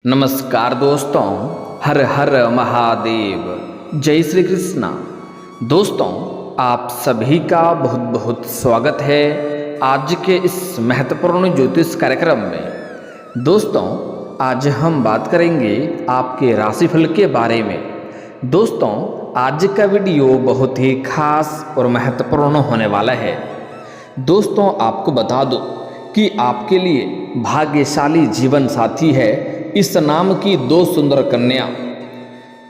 नमस्कार दोस्तों, हर हर महादेव, जय श्री कृष्णा। दोस्तों, आप सभी का बहुत बहुत स्वागत है आज के इस महत्वपूर्ण ज्योतिष कार्यक्रम में। दोस्तों, आज हम बात करेंगे आपके राशिफल के बारे में। दोस्तों, आज का वीडियो बहुत ही खास और महत्वपूर्ण होने वाला है। दोस्तों, आपको बता दूं कि आपके लिए भाग्यशाली जीवन साथी है इस नाम की दो सुंदर कन्या।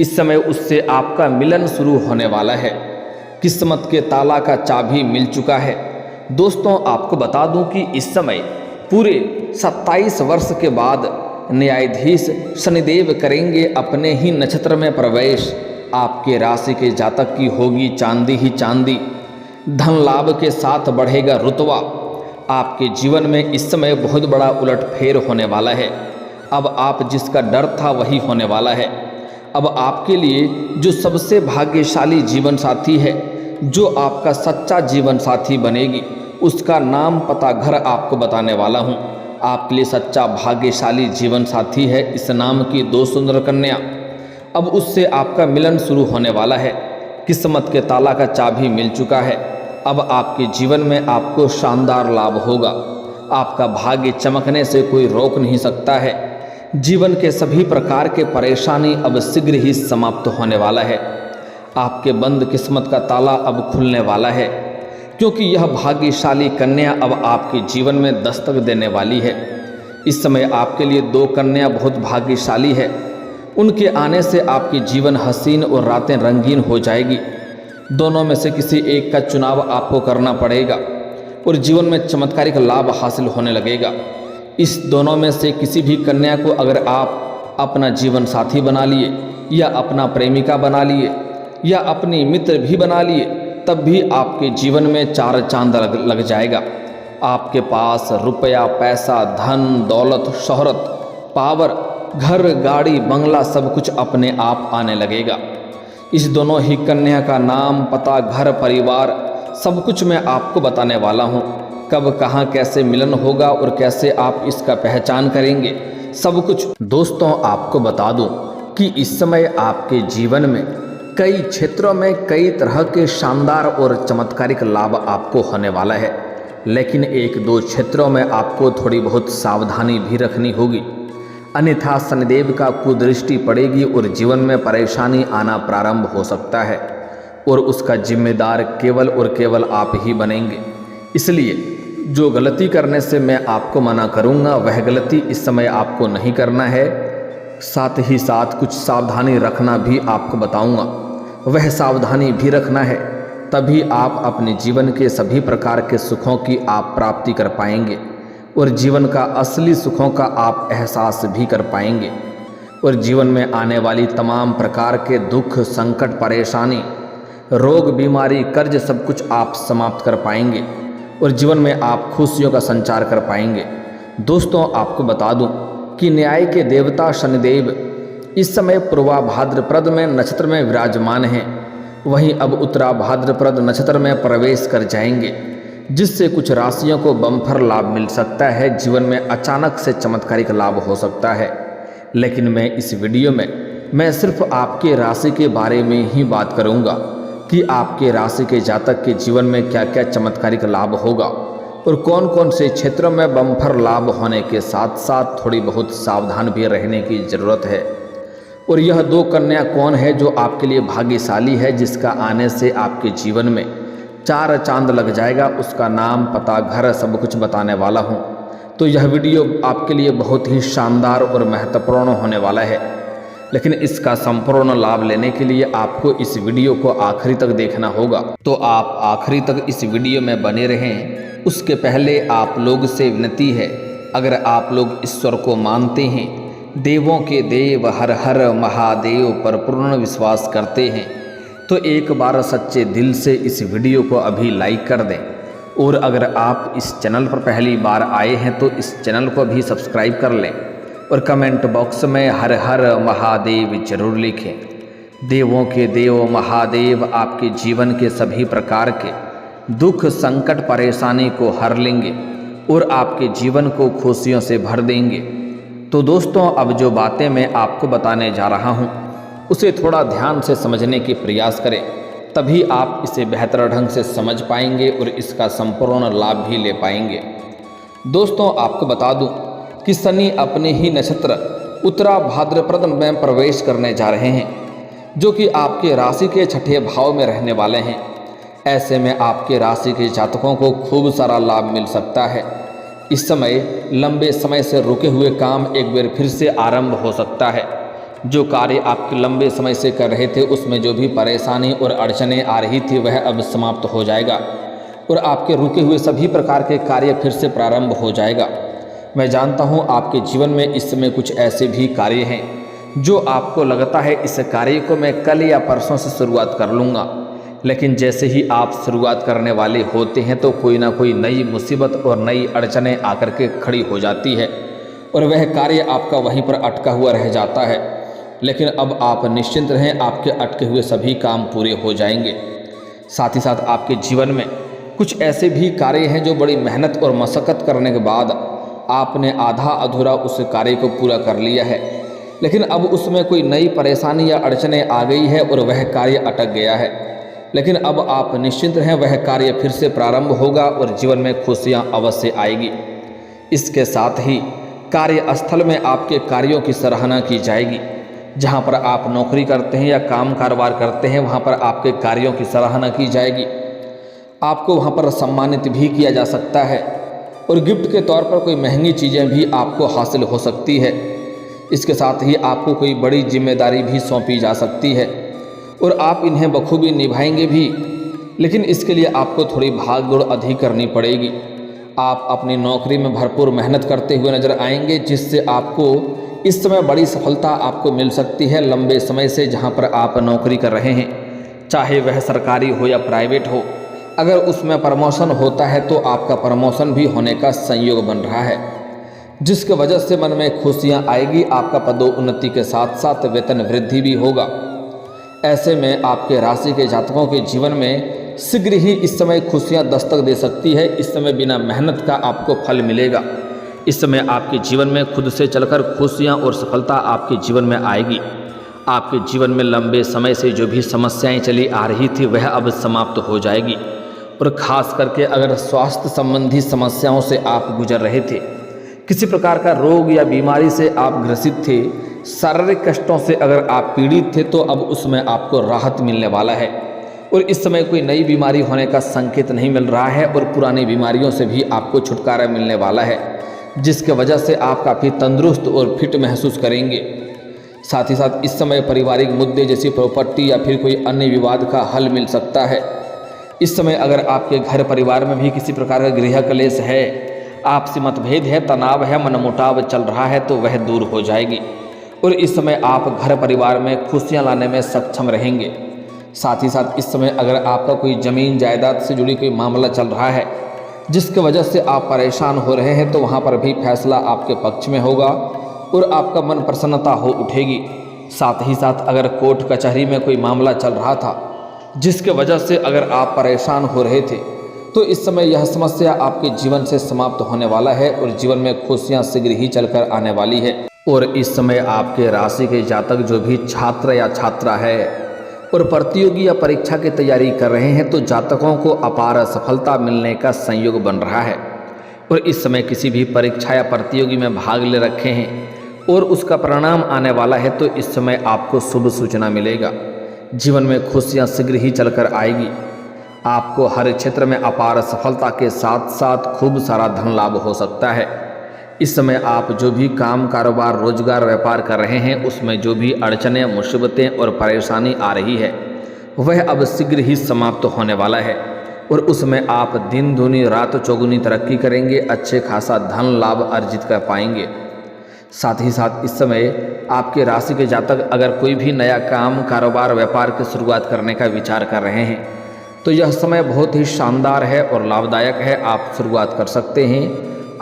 इस समय उससे आपका मिलन शुरू होने वाला है। किस्मत के ताला का चाबी मिल चुका है। दोस्तों, आपको बता दूं कि इस समय पूरे 27 वर्ष के बाद न्यायाधीश शनिदेव करेंगे अपने ही नक्षत्र में प्रवेश। आपके राशि के जातक की होगी चांदी ही चांदी। धन लाभ के साथ बढ़ेगा रुतबा। आपके जीवन में इस समय बहुत बड़ा उलटफेर होने वाला है। अब आप जिसका डर था वही होने वाला है। अब आपके लिए जो सबसे भाग्यशाली जीवन साथी है, जो आपका सच्चा जीवन साथी बनेगी, उसका नाम पता घर आपको बताने वाला हूँ। आपके लिए सच्चा भाग्यशाली जीवन साथी है इस नाम की दो सुंदर कन्या। अब उससे आपका मिलन शुरू होने वाला है। किस्मत के ताला का चाबी मिल चुका है। अब आपके जीवन में आपको शानदार लाभ होगा। आपका भाग्य चमकने से कोई रोक नहीं सकता है। जीवन के सभी प्रकार के परेशानी अब शीघ्र ही समाप्त होने वाला है। आपके बंद किस्मत का ताला अब खुलने वाला है, क्योंकि यह भाग्यशाली कन्या अब आपके जीवन में दस्तक देने वाली है। इस समय आपके लिए दो कन्या बहुत भाग्यशाली है। उनके आने से आपके जीवन हसीन और रातें रंगीन हो जाएगी। दोनों में से किसी एक का चुनाव आपको करना पड़ेगा और जीवन में चमत्कारिक लाभ हासिल होने लगेगा। इस दोनों में से किसी भी कन्या को अगर आप अपना जीवन साथी बना लिए, या अपना प्रेमिका बना लिए, या अपनी मित्र भी बना लिए, तब भी आपके जीवन में चार चांद लग जाएगा। आपके पास रुपया, पैसा, धन, दौलत, शोहरत, पावर, घर, गाड़ी, बंगला सब कुछ अपने आप आने लगेगा। इस दोनों ही कन्या का नाम, पता, घर, परिवार सब कुछ मैं आपको बताने वाला हूँ। कब, कहाँ, कैसे मिलन होगा और कैसे आप इसका पहचान करेंगे, सब कुछ। दोस्तों, आपको बता दूं कि इस समय आपके जीवन में कई क्षेत्रों में कई तरह के शानदार और चमत्कारिक लाभ आपको होने वाला है। लेकिन एक दो क्षेत्रों में आपको थोड़ी बहुत सावधानी भी रखनी होगी, अन्यथा शनिदेव का कुदृष्टि पड़ेगी और जीवन में परेशानी आना प्रारंभ हो सकता है, और उसका जिम्मेदार केवल और केवल आप ही बनेंगे। इसलिए जो गलती करने से मैं आपको मना करूंगा, वह गलती इस समय आपको नहीं करना है। साथ ही साथ कुछ सावधानी रखना भी आपको बताऊंगा। वह सावधानी भी रखना है, तभी आप अपने जीवन के सभी प्रकार के सुखों की आप प्राप्ति कर पाएंगे और जीवन का असली सुखों का आप एहसास भी कर पाएंगे। और जीवन में आने वाली तमाम प्रकार के दुख, संकट, परेशानी, रोग, बीमारी, कर्ज सब कुछ आप समाप्त कर पाएंगे और जीवन में आप खुशियों का संचार कर पाएंगे। दोस्तों, आपको बता दूं कि न्याय के देवता शनिदेव इस समय पूर्वा भाद्रपद में नक्षत्र में विराजमान हैं। वहीं अब उत्तरा भाद्रपद नक्षत्र में प्रवेश कर जाएंगे, जिससे कुछ राशियों को बम्पर लाभ मिल सकता है। जीवन में अचानक से चमत्कारिक लाभ हो सकता है। लेकिन मैं इस वीडियो में मैं सिर्फ आपके राशि के बारे में ही बात करूंगा कि आपके राशि के जातक के जीवन में क्या क्या चमत्कारिक लाभ होगा और कौन कौन से क्षेत्रों में बम्पर लाभ होने के साथ साथ थोड़ी बहुत सावधान भी रहने की ज़रूरत है। और यह दो कन्या कौन है जो आपके लिए भाग्यशाली है, जिसका आने से आपके जीवन में चार चांद लग जाएगा, उसका नाम, पता, घर सब कुछ बताने वाला हूँ। तो यह वीडियो आपके लिए बहुत ही शानदार और महत्वपूर्ण होने वाला है। लेकिन इसका संपूर्ण लाभ लेने के लिए आपको इस वीडियो को आखिरी तक देखना होगा। तो आप आखिरी तक इस वीडियो में बने रहें। उसके पहले आप लोग से विनती है, अगर आप लोग ईश्वर को मानते हैं, देवों के देव हर हर महादेव पर पूर्ण विश्वास करते हैं, तो एक बार सच्चे दिल से इस वीडियो को अभी लाइक कर दें। और अगर आप इस चैनल पर पहली बार आए हैं तो इस चैनल को भी सब्सक्राइब कर लें और कमेंट बॉक्स में हर हर महादेव जरूर लिखें। देवों के देव महादेव आपके जीवन के सभी प्रकार के दुख, संकट, परेशानी को हर लेंगे और आपके जीवन को खुशियों से भर देंगे। तो दोस्तों, अब जो बातें मैं आपको बताने जा रहा हूँ उसे थोड़ा ध्यान से समझने की प्रयास करें, तभी आप इसे बेहतर ढंग से समझ पाएंगे और इसका संपूर्ण लाभ भी ले पाएंगे। दोस्तों, आपको बता दूं कि शनि अपने ही नक्षत्र उत्तरा भाद्रपद में प्रवेश करने जा रहे हैं, जो कि आपके राशि के छठे भाव में रहने वाले हैं। ऐसे में आपके राशि के जातकों को खूब सारा लाभ मिल सकता है। इस समय लंबे समय से रुके हुए काम एक बार फिर से आरंभ हो सकता है। जो कार्य आपके लंबे समय से कर रहे थे उसमें जो भी परेशानी और अड़चनें आ रही थी वह अब समाप्त हो जाएगा और आपके रुके हुए सभी प्रकार के कार्य फिर से प्रारंभ हो जाएगा। मैं जानता हूं आपके जीवन में इस समय कुछ ऐसे भी कार्य हैं जो आपको लगता है इस कार्य को मैं कल या परसों से शुरुआत कर लूँगा, लेकिन जैसे ही आप शुरुआत करने वाले होते हैं तो कोई ना कोई नई मुसीबत और नई अड़चनें आकर के खड़ी हो जाती है और वह कार्य आपका वहीं पर अटका हुआ रह जाता है। लेकिन अब आप निश्चिंत रहें, आपके अटके हुए सभी काम पूरे हो जाएंगे। साथ ही साथ आपके जीवन में कुछ ऐसे भी कार्य हैं जो बड़ी मेहनत और मशक्क़त करने के बाद आपने आधा अधूरा उस कार्य को पूरा कर लिया है, लेकिन अब उसमें कोई नई परेशानी या अड़चनें आ गई है और वह कार्य अटक गया है। लेकिन अब आप निश्चिंत रहें, वह कार्य फिर से प्रारंभ होगा और जीवन में खुशियाँ अवश्य आएगी। इसके साथ ही कार्यस्थल में आपके कार्यों की सराहना की जाएगी। जहाँ पर आप नौकरी करते हैं या काम कारोबार करते हैं वहाँ पर आपके कार्यों की सराहना की जाएगी। आपको वहाँ पर सम्मानित भी किया जा सकता है और गिफ्ट के तौर पर कोई महंगी चीज़ें भी आपको हासिल हो सकती है। इसके साथ ही आपको कोई बड़ी जिम्मेदारी भी सौंपी जा सकती है और आप इन्हें बखूबी निभाएंगे भी, लेकिन इसके लिए आपको थोड़ी भाग दौड़ अधिक करनी पड़ेगी। आप अपनी नौकरी में भरपूर मेहनत करते हुए नजर आएंगे, जिससे आपको इस समय बड़ी सफलता आपको मिल सकती है। लंबे समय से जहां पर आप नौकरी कर रहे हैं, चाहे वह सरकारी हो या प्राइवेट हो, अगर उसमें प्रमोशन होता है तो आपका प्रमोशन भी होने का संयोग बन रहा है, जिसकी वजह से मन में खुशियां आएगी। आपका पदोन्नति के साथ साथ वेतन वृद्धि भी होगा। ऐसे में आपके राशि के जातकों के जीवन में शीघ्र ही इस समय खुशियां दस्तक दे सकती है। इस समय बिना मेहनत का आपको फल मिलेगा। इस समय आपके जीवन में खुद से चलकर खुशियां और सफलता आपके जीवन में आएगी। आपके जीवन में लंबे समय से जो भी समस्याएं चली आ रही थी वह अब समाप्त हो जाएगी और ख़ास करके अगर स्वास्थ्य संबंधी समस्याओं से आप गुजर रहे थे, किसी प्रकार का रोग या बीमारी से आप ग्रसित थे, शारीरिक कष्टों से अगर आप पीड़ित थे, तो अब उसमें आपको राहत मिलने वाला है और इस समय कोई नई बीमारी होने का संकेत नहीं मिल रहा है और पुरानी बीमारियों से भी आपको छुटकारा मिलने वाला है, जिसके वजह से आप काफ़ी तंदुरुस्त और फिट महसूस करेंगे। साथ ही साथ इस समय पारिवारिक मुद्दे जैसी प्रॉपर्टी या फिर कोई अन्य विवाद का हल मिल सकता है। इस समय अगर आपके घर परिवार में भी किसी प्रकार का गृह क्लेश है, आपसी मतभेद है, तनाव है, मनमुटाव चल रहा है, तो वह दूर हो जाएगी और इस समय आप घर परिवार में खुशियाँ लाने में सक्षम रहेंगे। साथ ही साथ इस समय अगर आपका कोई ज़मीन जायदाद से जुड़ी कोई मामला चल रहा है जिसकी वजह से आप परेशान हो रहे हैं, तो वहाँ पर भी फैसला आपके पक्ष में होगा और आपका मन प्रसन्नता हो उठेगी। साथ ही साथ अगर कोर्ट कचहरी में कोई मामला चल रहा था जिसके वजह से अगर आप परेशान हो रहे थे, तो इस समय यह समस्या आपके जीवन से समाप्त होने वाला है और जीवन में खुशियाँ शीघ्र ही चलकर आने वाली है। और इस समय आपके राशि के जातक जो भी छात्र या छात्रा है और प्रतियोगी या परीक्षा की तैयारी कर रहे हैं, तो जातकों को अपार सफलता मिलने का संयोग बन रहा है और इस समय किसी भी परीक्षा या प्रतियोगी में भाग ले रखे हैं और उसका परिणाम आने वाला है, तो इस समय आपको शुभ सूचना मिलेगा। जीवन में खुशियां शीघ्र ही चलकर आएगी। आपको हर क्षेत्र में अपार सफलता के साथ साथ खूब सारा धन लाभ हो सकता है। इस समय आप जो भी काम कारोबार रोजगार व्यापार कर रहे हैं उसमें जो भी अड़चनें मुसीबतें और परेशानी आ रही है वह अब शीघ्र ही समाप्त होने वाला है और उसमें आप दिन दूनी रात चौगुनी तरक्की करेंगे, अच्छे खासा धन लाभ अर्जित कर पाएंगे। साथ ही साथ इस समय आपके राशि के जातक अगर कोई भी नया काम कारोबार व्यापार की शुरुआत करने का विचार कर रहे हैं तो यह समय बहुत ही शानदार है और लाभदायक है। आप शुरुआत कर सकते हैं,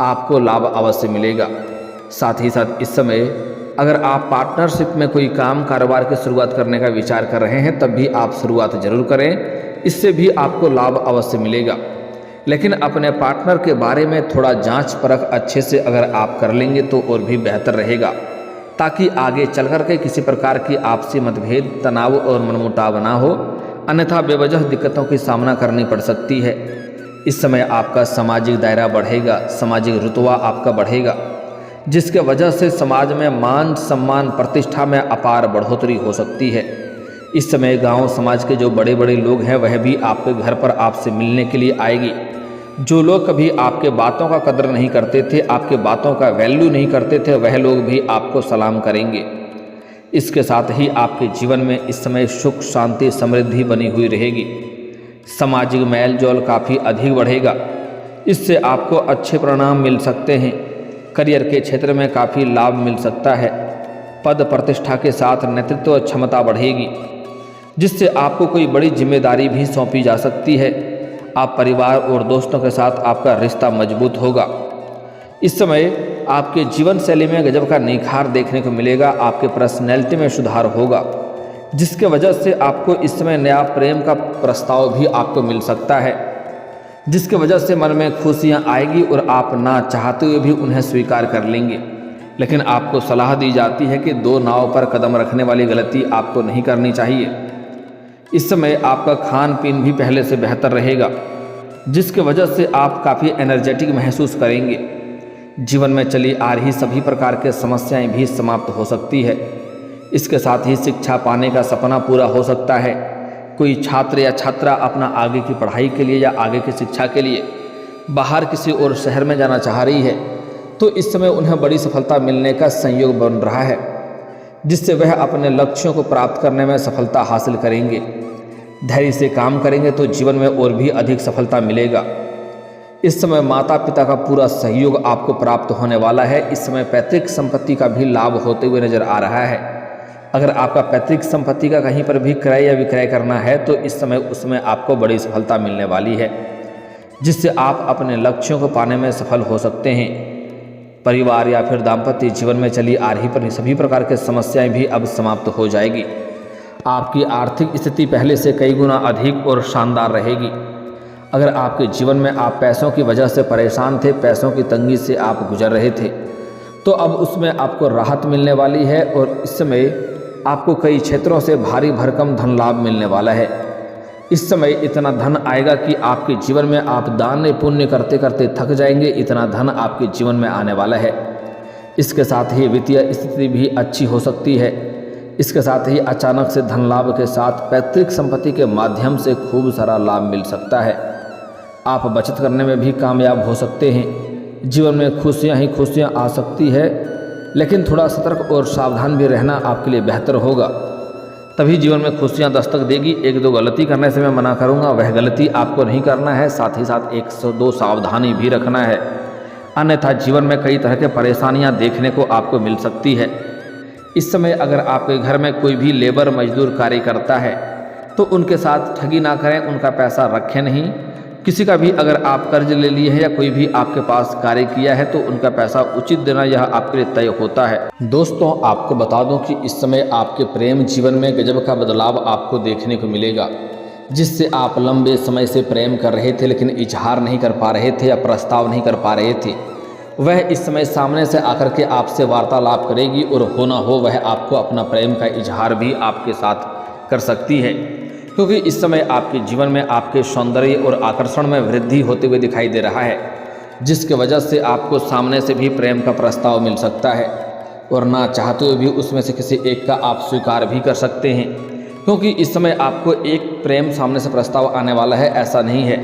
आपको लाभ अवश्य मिलेगा। साथ ही साथ इस समय अगर आप पार्टनरशिप में कोई काम कारोबार की शुरुआत करने का विचार कर रहे हैं तब भी आप शुरुआत जरूर करें, इससे भी आपको लाभ अवश्य मिलेगा। लेकिन अपने पार्टनर के बारे में थोड़ा जांच परख अच्छे से अगर आप कर लेंगे तो और भी बेहतर रहेगा, ताकि आगे चल कर के किसी प्रकार की आपसी मतभेद, तनाव और मनमुटाव ना हो, अन्यथा बेवजह दिक्कतों की सामना करनी पड़ सकती है। इस समय आपका सामाजिक दायरा बढ़ेगा, सामाजिक रुतबा आपका बढ़ेगा, जिसके वजह से समाज में मान सम्मान प्रतिष्ठा में अपार बढ़ोतरी हो सकती है। इस समय गांव समाज के जो बड़े बड़े लोग हैं वह भी आपके घर पर आपसे मिलने के लिए आएगी। जो लोग कभी आपके बातों का कदर नहीं करते थे, आपके बातों का वैल्यू नहीं करते थे, वह लोग भी आपको सलाम करेंगे। इसके साथ ही आपके जीवन में इस समय सुख शांति समृद्धि बनी हुई रहेगी। सामाजिक मेल जोल काफ़ी अधिक बढ़ेगा, इससे आपको अच्छे परिणाम मिल सकते हैं। करियर के क्षेत्र में काफ़ी लाभ मिल सकता है। पद प्रतिष्ठा के साथ नेतृत्व क्षमता बढ़ेगी, जिससे आपको कोई बड़ी जिम्मेदारी भी सौंपी जा सकती है। आप परिवार और दोस्तों के साथ आपका रिश्ता मजबूत होगा। इस समय आपके जीवन शैली में गजब का निखार देखने को मिलेगा। आपके पर्सनैलिटी में सुधार होगा, जिसके वजह से आपको इस समय नया प्रेम का प्रस्ताव भी आपको मिल सकता है, जिसके वजह से मन में खुशियाँ आएगी और आप ना चाहते हुए भी उन्हें स्वीकार कर लेंगे। लेकिन आपको सलाह दी जाती है कि दो नाव पर कदम रखने वाली गलती आपको नहीं करनी चाहिए। इस समय आपका खान पीन भी पहले से बेहतर रहेगा, जिसके वजह से आप काफ़ी एनर्जेटिक महसूस करेंगे। जीवन में चली आ रही सभी प्रकार के समस्याएं भी समाप्त हो सकती है। इसके साथ ही शिक्षा पाने का सपना पूरा हो सकता है। कोई छात्र या छात्रा अपना आगे की पढ़ाई के लिए या आगे की शिक्षा के लिए बाहर किसी और शहर में जाना चाह रही है, तो इस समय उन्हें बड़ी सफलता मिलने का संयोग बन रहा है, जिससे वह अपने लक्ष्यों को प्राप्त करने में सफलता हासिल करेंगे। धैर्य से काम करेंगे तो जीवन में और भी अधिक सफलता मिलेगा। इस समय माता पिता का पूरा सहयोग आपको प्राप्त होने वाला है। इस समय पैतृक संपत्ति का भी लाभ होते हुए नजर आ रहा है। अगर आपका पैतृक संपत्ति का कहीं पर भी क्रय या विक्रय करना है तो इस समय उसमें आपको बड़ी सफलता मिलने वाली है, जिससे आप अपने लक्ष्यों को पाने में सफल हो सकते हैं। परिवार या फिर दाम्पत्य जीवन में चली आ रही सभी प्रकार की समस्याएं भी अब समाप्त हो जाएगी। आपकी आर्थिक स्थिति पहले से कई गुना अधिक और शानदार रहेगी। अगर आपके जीवन में आप पैसों की वजह से परेशान थे, पैसों की तंगी से आप गुजर रहे थे, तो अब उसमें आपको राहत मिलने वाली है और इस समय आपको कई क्षेत्रों से भारी भरकम धन लाभ मिलने वाला है। इस समय इतना धन आएगा कि आपके जीवन में आप दान पुण्य करते करते थक जाएंगे। इतना धन आपके जीवन में आने वाला है। इसके साथ ही वित्तीय स्थिति भी अच्छी हो सकती है। इसके साथ ही अचानक से धन लाभ के साथ पैतृक संपत्ति के माध्यम से खूब सारा लाभ मिल सकता है। आप बचत करने में भी कामयाब हो सकते हैं। जीवन में खुशियाँ ही खुशियाँ आ सकती है, लेकिन थोड़ा सतर्क और सावधान भी रहना आपके लिए बेहतर होगा, तभी जीवन में खुशियाँ दस्तक देगी। एक दो गलती करने से मैं मना करूँगा, वह गलती आपको नहीं करना है। साथ ही साथ 102 सावधानी भी रखना है, अन्यथा जीवन में कई तरह के परेशानियाँ देखने को आपको मिल सकती है। इस समय अगर आपके घर में कोई भी लेबर मजदूर कार्य करता है तो उनके साथ ठगी ना करें, उनका पैसा रखें नहीं। किसी का भी अगर आप कर्ज ले लिए हैं या कोई भी आपके पास कार्य किया है तो उनका पैसा उचित देना यह आपके लिए तय होता है। दोस्तों, आपको बता दूं कि इस समय आपके प्रेम जीवन में गजब का बदलाव आपको देखने को मिलेगा, जिससे आप लंबे समय से प्रेम कर रहे थे लेकिन इजहार नहीं कर पा रहे थे या प्रस्ताव नहीं कर पा रहे थे, वह इस समय सामने से आकर के आपसे वार्तालाप करेगी और हो ना हो वह आपको अपना प्रेम का इजहार भी आपके साथ कर सकती है, क्योंकि इस समय आपके जीवन में आपके सौंदर्य और आकर्षण में वृद्धि होते हुए दिखाई दे रहा है, जिसके वजह से आपको सामने से भी प्रेम का प्रस्ताव मिल सकता है और ना चाहते हुए भी उसमें से किसी एक का आप स्वीकार भी कर सकते हैं, क्योंकि इस समय आपको एक प्रेम सामने से प्रस्ताव आने वाला है। ऐसा नहीं है,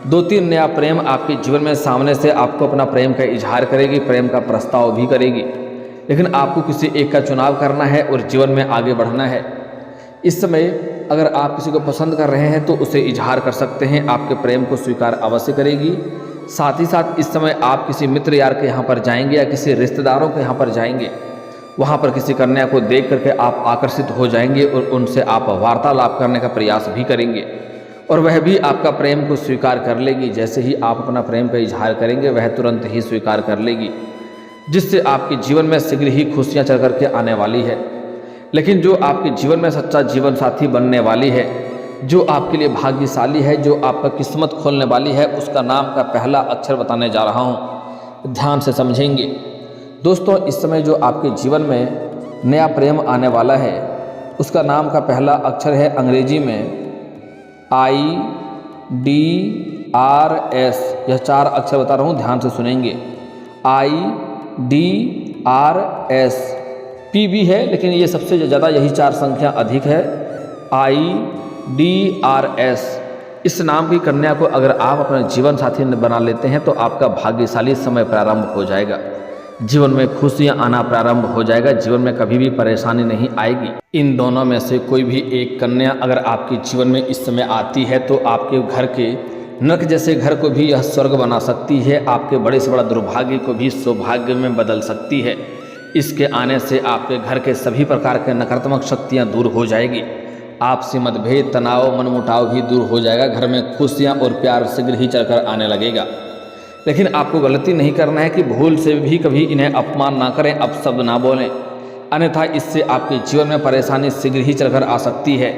2-3 नया प्रेम आपके जीवन में सामने से आपको अपना प्रेम का इजहार करेगी, प्रेम का प्रस्ताव भी करेगी, लेकिन आपको किसी एक का चुनाव करना है और जीवन में आगे बढ़ना है। इस समय अगर आप किसी को पसंद कर रहे हैं तो उसे इजहार कर सकते हैं, आपके प्रेम को स्वीकार अवश्य करेगी। साथ ही साथ इस समय आप किसी मित्र यार के यहाँ पर जाएंगे या किसी रिश्तेदारों के यहाँ पर जाएंगे, वहाँ पर किसी कन्या को देख करके आप आकर्षित हो जाएंगे और उनसे आप वार्तालाप करने का प्रयास भी करेंगे और वह भी आपका प्रेम को स्वीकार कर लेगी। जैसे ही आप अपना प्रेम का इजहार करेंगे वह तुरंत ही स्वीकार कर लेगी, जिससे आपके जीवन में शीघ्र ही खुशियाँ चल करके आने वाली है। लेकिन जो आपके जीवन में सच्चा जीवन साथी बनने वाली है जो आपके लिए भाग्यशाली है, जो आपका किस्मत खोलने वाली है, उसका नाम का पहला अक्षर बताने जा रहा हूँ, ध्यान से समझेंगे। दोस्तों, इस समय जो आपके जीवन में नया प्रेम आने वाला है, उसका नाम का पहला अक्षर है अंग्रेजी में IDRS। यह 4 अक्षर बता रहा हूँ, ध्यान से सुनेंगे। IDRS, P भी है लेकिन ये सबसे ज़्यादा यही 4 संख्या अधिक है। IDRS, इस नाम की कन्या को अगर आप अपने जीवन साथी बना लेते हैं तो आपका भाग्यशाली समय प्रारंभ हो जाएगा। जीवन में खुशियां आना प्रारंभ हो जाएगा, जीवन में कभी भी परेशानी नहीं आएगी। इन दोनों में से कोई भी एक कन्या अगर आपके जीवन में इस समय आती है तो आपके घर के नरक जैसे घर को भी यह स्वर्ग बना सकती है, आपके बड़े से बड़ा दुर्भाग्य को भी सौभाग्य में बदल सकती है। इसके आने से आपके घर के सभी प्रकार के नकारात्मक शक्तियाँ दूर हो जाएगी, आपसी मतभेद, तनाव, मनमुटाव भी दूर हो जाएगा, घर में खुशियाँ और प्यार शीघ्र ही चढ़कर आने लगेगा। लेकिन आपको गलती नहीं करना है कि भूल से भी कभी इन्हें अपमान ना करें, अपशब्द ना बोलें, अन्यथा इससे आपके जीवन में परेशानी शीघ्र ही चलकर आ सकती है,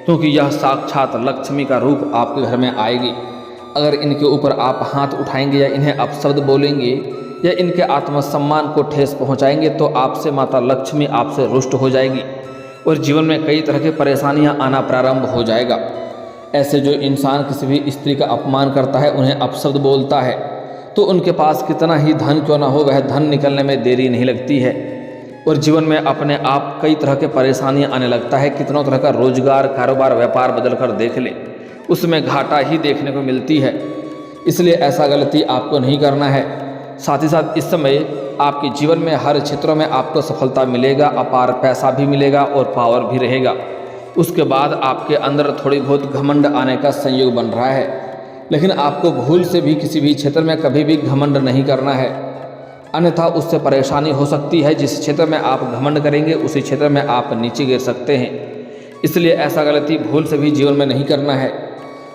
क्योंकि यह साक्षात लक्ष्मी का रूप आपके घर में आएगी। अगर इनके ऊपर आप हाथ उठाएंगे या इन्हें अपशब्द बोलेंगे या इनके आत्मसम्मान को ठेस पहुंचाएंगे तो आपसे माता लक्ष्मी आपसे रुष्ट हो जाएगी और जीवन में कई तरह की परेशानियां आना प्रारंभ हो जाएगा। ऐसे जो इंसान किसी भी स्त्री का अपमान करता है, उन्हें अपशब्द बोलता है, तो उनके पास कितना ही धन क्यों ना हो, वह धन निकलने में देरी नहीं लगती है और जीवन में अपने आप कई तरह के परेशानियां आने लगता है। कितनों तरह का रोजगार, कारोबार, व्यापार बदल कर देख ले, उसमें घाटा ही देखने को मिलती है। इसलिए ऐसा गलती आपको नहीं करना है। साथ ही साथ इस समय आपके जीवन में हर क्षेत्रों में आपको सफलता मिलेगा, अपार पैसा भी मिलेगा और पावर भी रहेगा। उसके बाद आपके अंदर थोड़ी बहुत घमंड आने का संयोग बन रहा है, लेकिन आपको भूल से भी किसी भी क्षेत्र में कभी भी घमंड नहीं करना है, अन्यथा उससे परेशानी हो सकती है। जिस क्षेत्र में आप घमंड करेंगे उसी क्षेत्र में आप नीचे गिर सकते हैं। इसलिए ऐसा गलती भूल से भी जीवन में नहीं करना है।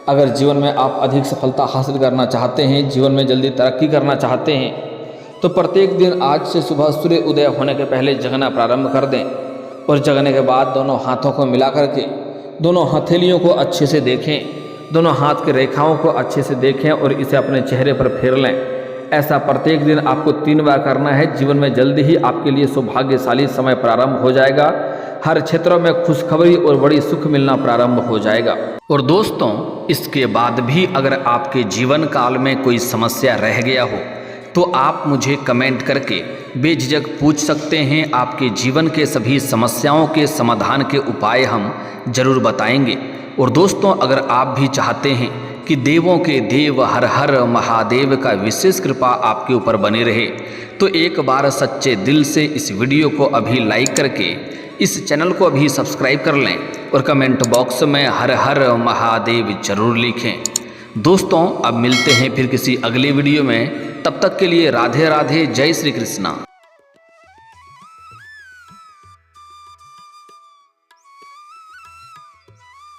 अगर जीवन में आप अधिक सफलता हासिल करना चाहते हैं, जीवन में जल्दी तरक्की करना चाहते हैं, तो प्रत्येक दिन आज से सुबह सूर्य उदय होने के पहले जगना प्रारंभ कर दें और जगने के बाद दोनों हाथों को मिला करके दोनों हथेलियों को अच्छे से देखें, दोनों हाथ की रेखाओं को अच्छे से देखें और इसे अपने चेहरे पर फेर लें। ऐसा प्रत्येक दिन आपको 3 बार करना है। जीवन में जल्दी ही आपके लिए सौभाग्यशाली समय प्रारंभ हो जाएगा। हर क्षेत्रों में खुशखबरी और बड़ी सुख मिलना प्रारंभ हो जाएगा। और दोस्तों, इसके बाद भी अगर आपके जीवन काल में कोई समस्या रह गया हो तो आप मुझे कमेंट करके बेझिझक पूछ सकते हैं। आपके जीवन के सभी समस्याओं के समाधान के उपाय हम जरूर बताएंगे। और दोस्तों, अगर आप भी चाहते हैं कि देवों के देव हर हर महादेव का विशेष कृपा आपके ऊपर बने रहे, तो एक बार सच्चे दिल से इस वीडियो को अभी लाइक करके इस चैनल को अभी सब्सक्राइब कर लें और कमेंट बॉक्स में हर हर महादेव जरूर लिखें। दोस्तों, अब मिलते हैं फिर किसी अगले वीडियो में। तब तक के लिए राधे राधे, जय श्री कृष्णा।